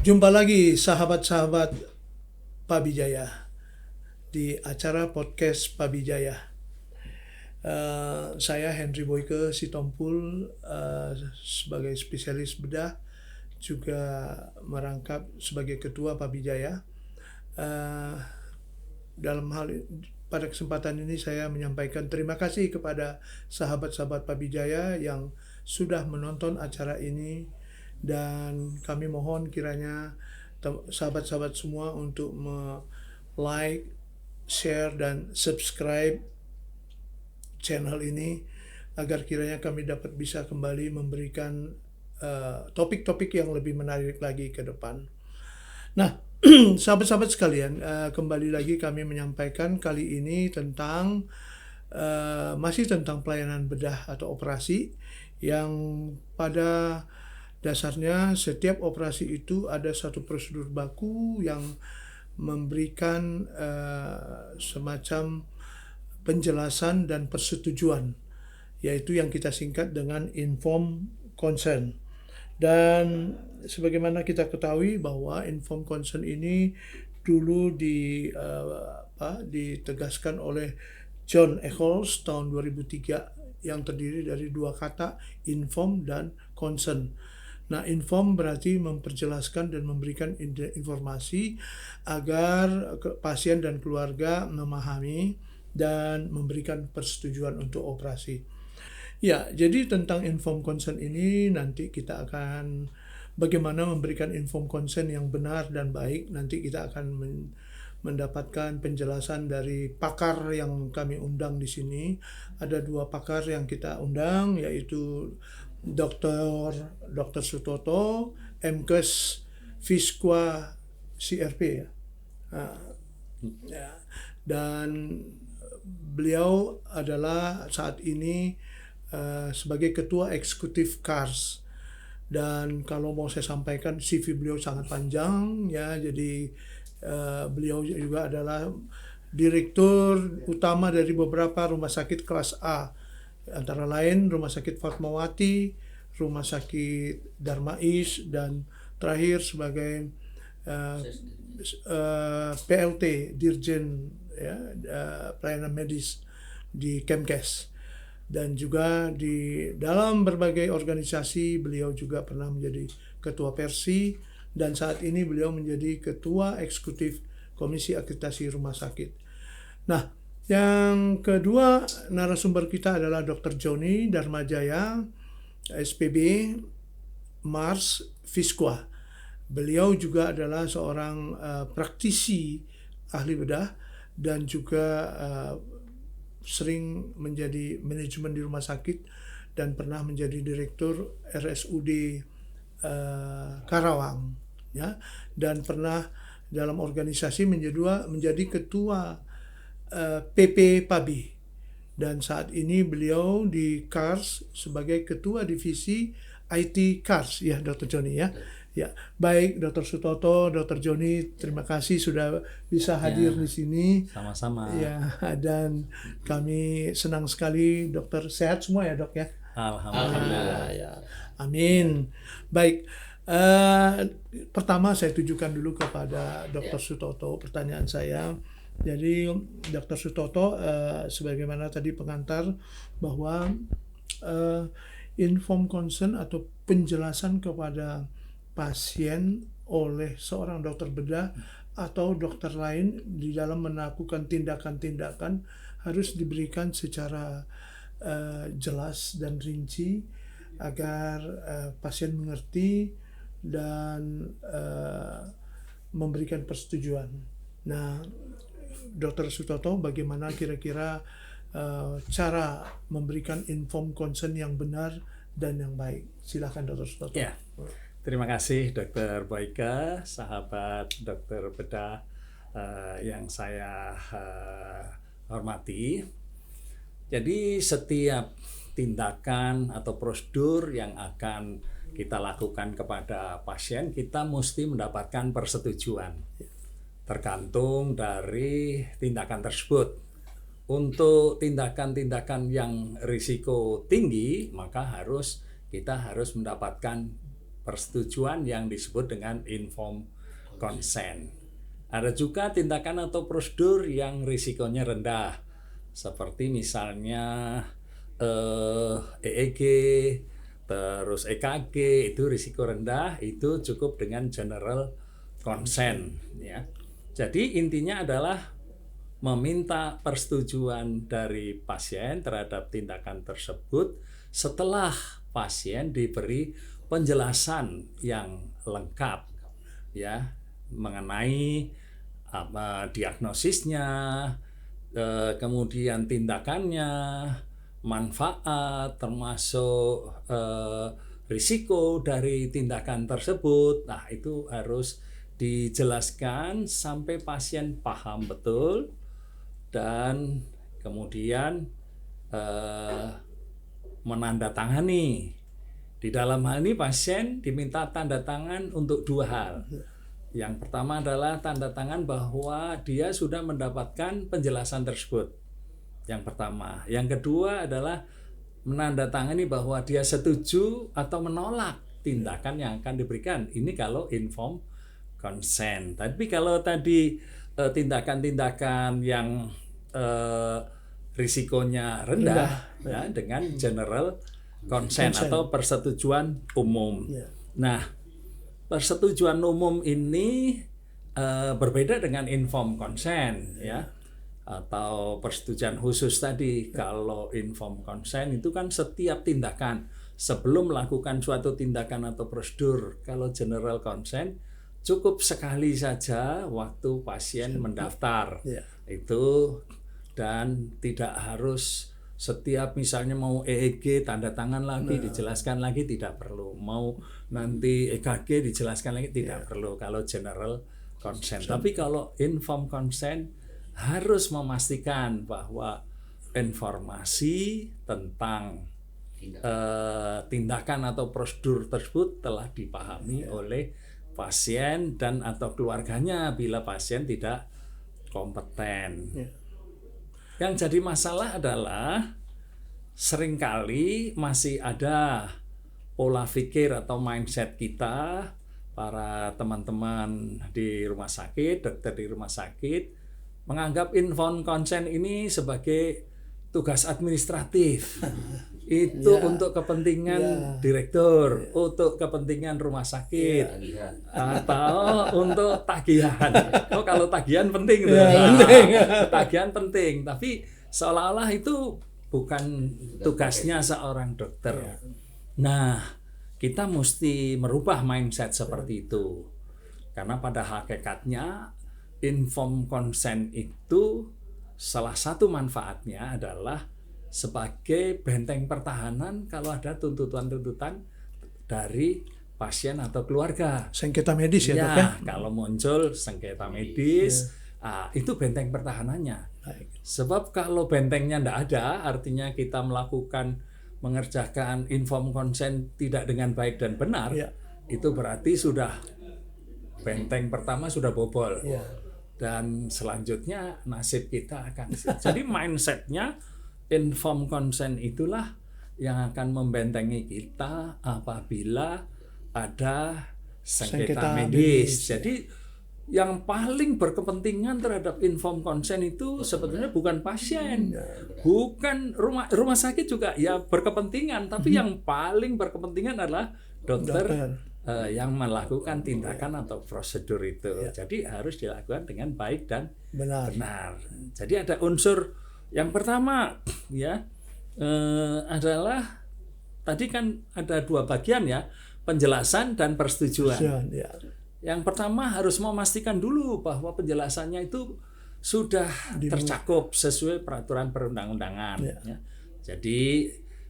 Jumpa lagi sahabat-sahabat Pabijaya di acara podcast Pabijaya. Saya Henry Boyke Sitompul sebagai spesialis bedah, juga merangkap sebagai ketua Pabijaya. Pada kesempatan ini saya menyampaikan terima kasih kepada sahabat-sahabat Pabijaya yang sudah menonton acara ini, dan kami mohon kiranya sahabat-sahabat semua untuk like, share, dan subscribe channel ini agar kiranya kami dapat bisa kembali memberikan topik-topik yang lebih menarik lagi ke depan. Nah, sahabat-sahabat sekalian, kembali lagi kami menyampaikan kali ini tentang masih tentang pelayanan bedah atau operasi, yang pada dasarnya setiap operasi itu ada satu prosedur baku yang memberikan semacam penjelasan dan persetujuan, yaitu yang kita singkat dengan informed consent. Dan sebagaimana kita ketahui bahwa informed consent ini dulu ditegaskan oleh John Eccles tahun 2003, yang terdiri dari dua kata, inform dan consent. Nah, inform berarti memperjelaskan dan memberikan informasi agar pasien dan keluarga memahami dan memberikan persetujuan untuk operasi. Ya, jadi tentang informed consent ini nanti kita akan bagaimana memberikan informed consent yang benar dan baik. Nanti kita akan mendapatkan penjelasan dari pakar yang kami undang di sini. Ada dua pakar yang kita undang, yaitu Dr. Sutoto, MKes Fiskwa CRP ya. Dan beliau adalah saat ini sebagai ketua eksekutif KARS. Dan kalau mau saya sampaikan, CV beliau sangat panjang ya. Jadi beliau juga adalah direktur utama dari beberapa rumah sakit kelas A, antara lain Rumah Sakit Fatmawati, Rumah Sakit Darmais, dan terakhir sebagai PLT, Dirjen ya, pelayanan medis di Kemkes. Dan juga di dalam berbagai organisasi beliau juga pernah menjadi ketua Persi, dan saat ini beliau menjadi ketua eksekutif Komisi Akreditasi Rumah Sakit. Nah, yang kedua narasumber kita adalah Dr. Joni Darmajaya, SPB Mars Fiskwa. Beliau juga adalah seorang praktisi ahli bedah dan juga sering menjadi manajemen di rumah sakit dan pernah menjadi direktur RSUD Karawang ya, dan pernah dalam organisasi menjadi ketua PP Pabi, dan saat ini beliau di KARS sebagai ketua divisi IT KARS ya, Dr. Joni ya. Ya, baik Dr. Sutoto, Dr. Joni, terima kasih sudah bisa hadir di sini. Sama-sama. Ya, dan kami senang sekali, dokter, sehat semua ya, Dok ya. Alhamdulillah. Ya. Amin. Baik. Pertama saya tujukan dulu kepada Dr. Sutoto pertanyaan saya. Jadi Dr. Sutoto, sebagaimana tadi pengantar bahwa informed consent atau penjelasan kepada pasien oleh seorang dokter bedah atau dokter lain di dalam melakukan tindakan-tindakan harus diberikan secara jelas dan rinci agar pasien mengerti dan memberikan persetujuan. Nah, Dr. Sutoto, bagaimana kira-kira cara memberikan informed consent yang benar dan yang baik? Silakan Dr. Sutoto. Ya. Terima kasih Dr. Boyke, sahabat dokter bedah yang saya hormati. Jadi setiap tindakan atau prosedur yang akan kita lakukan kepada pasien, kita mesti mendapatkan persetujuan. Tergantung dari tindakan tersebut. Untuk tindakan-tindakan yang risiko tinggi, maka kita harus mendapatkan persetujuan yang disebut dengan informed consent. Ada juga tindakan atau prosedur yang risikonya rendah, seperti misalnya EEG, terus EKG, itu risiko rendah, itu cukup dengan general consent, ya. Jadi intinya adalah meminta persetujuan dari pasien terhadap tindakan tersebut setelah pasien diberi penjelasan yang lengkap, ya, mengenai diagnosisnya, kemudian tindakannya, manfaat, termasuk risiko dari tindakan tersebut. Nah, itu harus dijelaskan sampai pasien paham betul, dan kemudian menandatangani. Di dalam hal ini pasien diminta tanda tangan untuk 2 hal. Yang pertama adalah tanda tangan bahwa dia sudah mendapatkan penjelasan tersebut. Yang pertama. Yang kedua adalah menandatangani bahwa dia setuju atau menolak tindakan yang akan diberikan. Ini kalau informed consent. Tapi kalau tadi tindakan-tindakan yang risikonya rendah, ya, dengan general consent atau persetujuan umum. Nah, persetujuan umum ini berbeda dengan informed consent, ya, atau persetujuan khusus tadi. Kalau informed consent itu kan setiap tindakan sebelum melakukan suatu tindakan atau prosedur. Kalau general consent cukup sekali saja waktu pasien mendaftar, itu, dan tidak harus setiap misalnya mau EEG tanda tangan lagi, dijelaskan lagi, tidak perlu. Mau nanti EKG dijelaskan lagi, tidak perlu kalau general consent. Tapi kalau informed consent harus memastikan bahwa informasi tentang tindakan atau prosedur tersebut telah dipahami oleh pasien dan atau keluarganya bila pasien tidak kompeten. Yang jadi masalah adalah seringkali masih ada pola pikir atau mindset kita, para teman-teman di rumah sakit, dokter di rumah sakit, menganggap informed consent ini sebagai tugas administratif. Itu untuk kepentingan direktur, untuk kepentingan rumah sakit, atau untuk tagihan. Oh, kalau tagihan penting, tagihan penting. Tapi seolah-olah itu bukan tugasnya seorang dokter. Nah, kita mesti merubah mindset seperti itu. Karena pada hakikatnya informed consent itu salah satu manfaatnya adalah sebagai benteng pertahanan kalau ada tuntutan-tuntutan dari pasien atau keluarga. Sengketa medis ya, Dok, ya? Kalau muncul sengketa medis, itu benteng pertahanannya. Sebab kalau bentengnya tidak ada, artinya kita mengerjakan informed consent tidak dengan baik dan benar, itu berarti sudah benteng pertama sudah bobol. Dan selanjutnya nasib kita akan. Jadi mindsetnya informed consent itulah yang akan membentengi kita apabila ada sengketa medis. Jadi yang paling berkepentingan terhadap informed consent itu sebetulnya bukan pasien, bukan rumah sakit juga ya berkepentingan, tapi yang paling berkepentingan adalah dokter. Yang melakukan tindakan atau prosedur itu. Jadi harus dilakukan dengan baik dan benar. Jadi ada unsur yang pertama, ya, adalah tadi kan ada 2 bagian, ya, penjelasan dan persetujuan. Yang pertama harus memastikan dulu bahwa penjelasannya itu sudah tercakup sesuai peraturan perundang-undangan. Ya. Jadi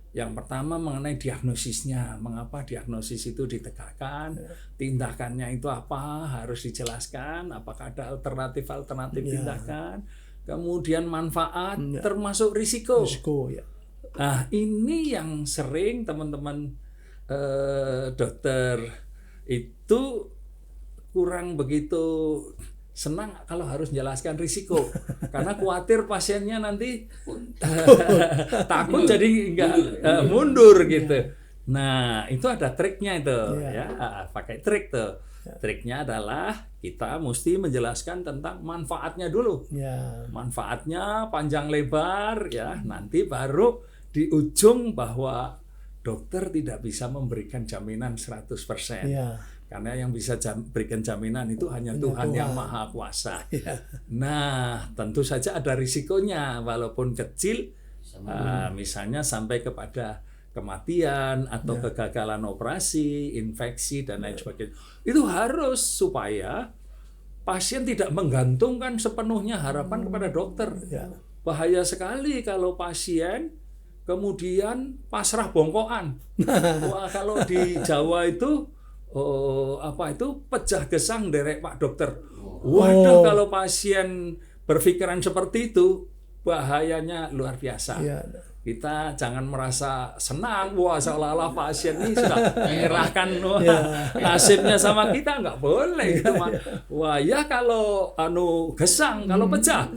yang pertama mengenai diagnosisnya, mengapa diagnosis itu ditegakkan, tindakannya itu apa, harus dijelaskan, apakah ada alternatif tindakan, kemudian manfaat, termasuk risiko. Nah, ini yang sering teman-teman dokter itu kurang begitu senang kalau harus menjelaskan risiko, karena khawatir pasiennya nanti takut jadi nggak mundur gitu. Nah, itu ada triknya itu Ya. ya, pakai trik tuh. Triknya adalah kita mesti menjelaskan tentang manfaatnya dulu. Ya. Manfaatnya panjang lebar ya, nanti baru di ujung bahwa dokter tidak bisa memberikan jaminan 100%. Ya. Karena yang bisa berikan jaminan itu hanya Tuhan yang Maha Kuasa. Ya. Nah, tentu saja ada risikonya walaupun kecil, misalnya sampai kepada kematian atau kegagalan operasi, infeksi dan lain sebagainya. Itu harus supaya pasien tidak menggantungkan sepenuhnya harapan kepada dokter. Ya. Bahaya sekali kalau pasien kemudian pasrah bongkoan. Wah, kalau di Jawa itu pecah gesang derek Pak Dokter. Waduh, kalau pasien berpikiran seperti itu bahayanya luar biasa. Ya. Kita jangan merasa senang, wah seolah-olah pasien ini sudah menyerahkan nasibnya sama kita, nggak boleh gitu. Wah ya kalau gesang, kalau pecah,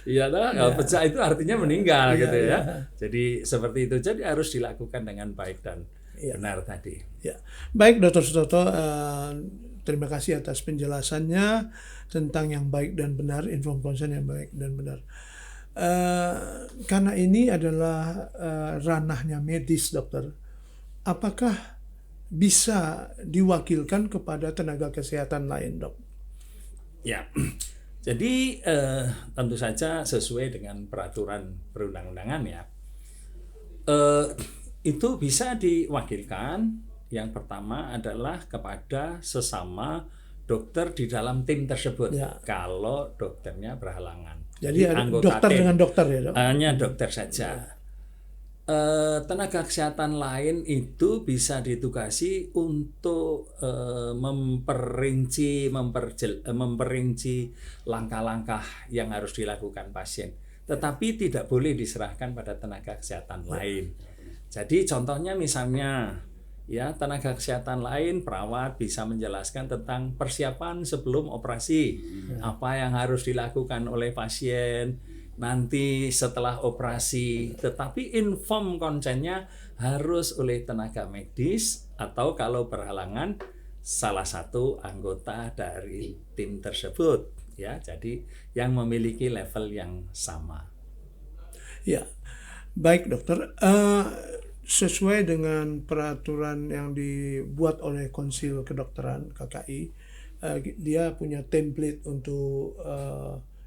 iya kalau pecah itu artinya meninggal gitu ya. Jadi seperti itu, jadi harus dilakukan dengan baik dan benar tadi. Ya. Baik Dr. Sutoto, terima kasih atas penjelasannya tentang yang baik dan benar, informed consent yang baik dan benar. Karena ini adalah ranahnya medis, dokter, apakah bisa diwakilkan kepada tenaga kesehatan lain, dok? Ya, jadi tentu saja sesuai dengan peraturan perundang-undangan ya. Itu bisa diwakilkan. Yang pertama adalah kepada sesama dokter di dalam tim tersebut. Ya. Kalau dokternya berhalangan. Jadi dokter tim, dengan dokter ya, dok? Hanya dokter saja. Tenaga kesehatan lain itu bisa ditugasi untuk memperinci langkah-langkah yang harus dilakukan pasien. Tetapi tidak boleh diserahkan pada tenaga kesehatan lain. Jadi contohnya misalnya ya, tenaga kesehatan lain, perawat bisa menjelaskan tentang persiapan sebelum operasi, apa yang harus dilakukan oleh pasien nanti setelah operasi, tetapi inform konsennya harus oleh tenaga medis atau kalau berhalangan salah satu anggota dari tim tersebut ya, jadi yang memiliki level yang sama. Ya, baik dokter. Sesuai dengan peraturan yang dibuat oleh Konsil Kedokteran KKI, dia punya template untuk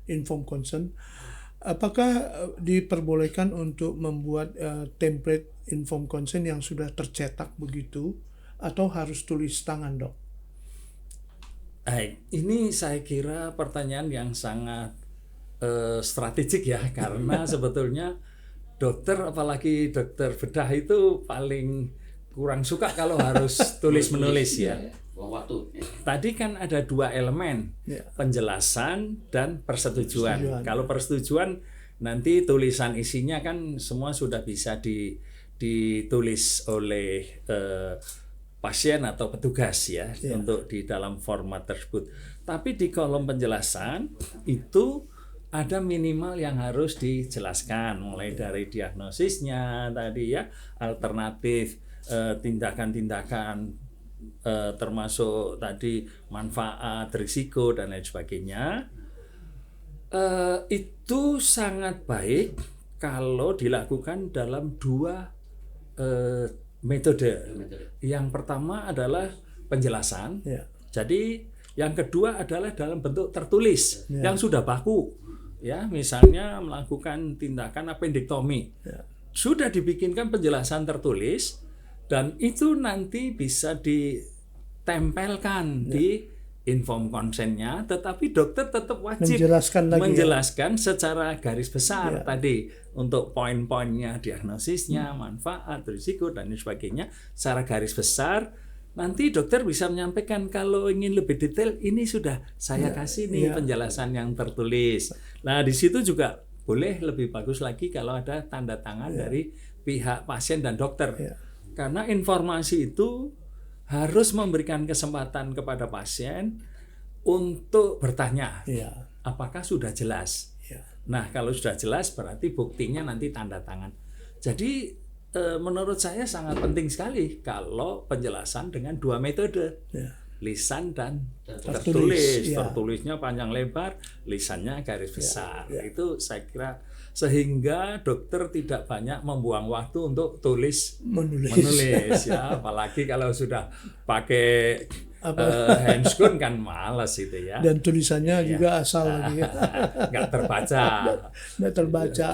informed consent. Apakah diperbolehkan untuk membuat template informed consent yang sudah tercetak begitu, atau harus tulis tangan, dok? Baik, ini saya kira pertanyaan yang sangat strategik ya, karena sebetulnya dokter, apalagi dokter bedah itu paling kurang suka kalau harus tulis-menulis ya. Tadi kan ada dua elemen, penjelasan dan persetujuan. Kalau persetujuan nanti tulisan isinya kan semua sudah bisa ditulis oleh pasien atau petugas ya, untuk di dalam format tersebut. Tapi di kolom penjelasan itu ada minimal yang harus dijelaskan, mulai dari diagnosisnya tadi ya, alternatif tindakan-tindakan termasuk tadi manfaat, risiko dan lain sebagainya. Itu sangat baik kalau dilakukan dalam dua metode. Yang pertama adalah penjelasan. Jadi yang kedua adalah dalam bentuk tertulis yang sudah baku. Ya, misalnya melakukan tindakan appendektomi, sudah dibikinkan penjelasan tertulis dan itu nanti bisa ditempelkan di informed consent-nya, tetapi dokter tetap wajib menjelaskan secara garis besar tadi untuk poin-poinnya, diagnosisnya, manfaat, risiko dan sebagainya secara garis besar. Nanti dokter bisa menyampaikan kalau ingin lebih detail, ini sudah saya kasih nih penjelasan yang tertulis. Nah, di situ juga boleh lebih bagus lagi kalau ada tanda tangan dari pihak pasien dan dokter. Karena informasi itu harus memberikan kesempatan kepada pasien untuk bertanya, apakah sudah jelas? Nah, kalau sudah jelas berarti buktinya nanti tanda tangan. Jadi menurut saya sangat penting sekali kalau penjelasan dengan dua metode. Ya. Lisan dan Tertulis, tertulis. ya. Tertulisnya panjang lebar, lisannya garis besar. ya. Itu saya kira sehingga dokter tidak banyak membuang waktu untuk menulis ya, apalagi kalau sudah pakai handscreen kan malas itu ya. Dan tulisannya juga asal lagi. Nggak terbaca. Nggak terbaca.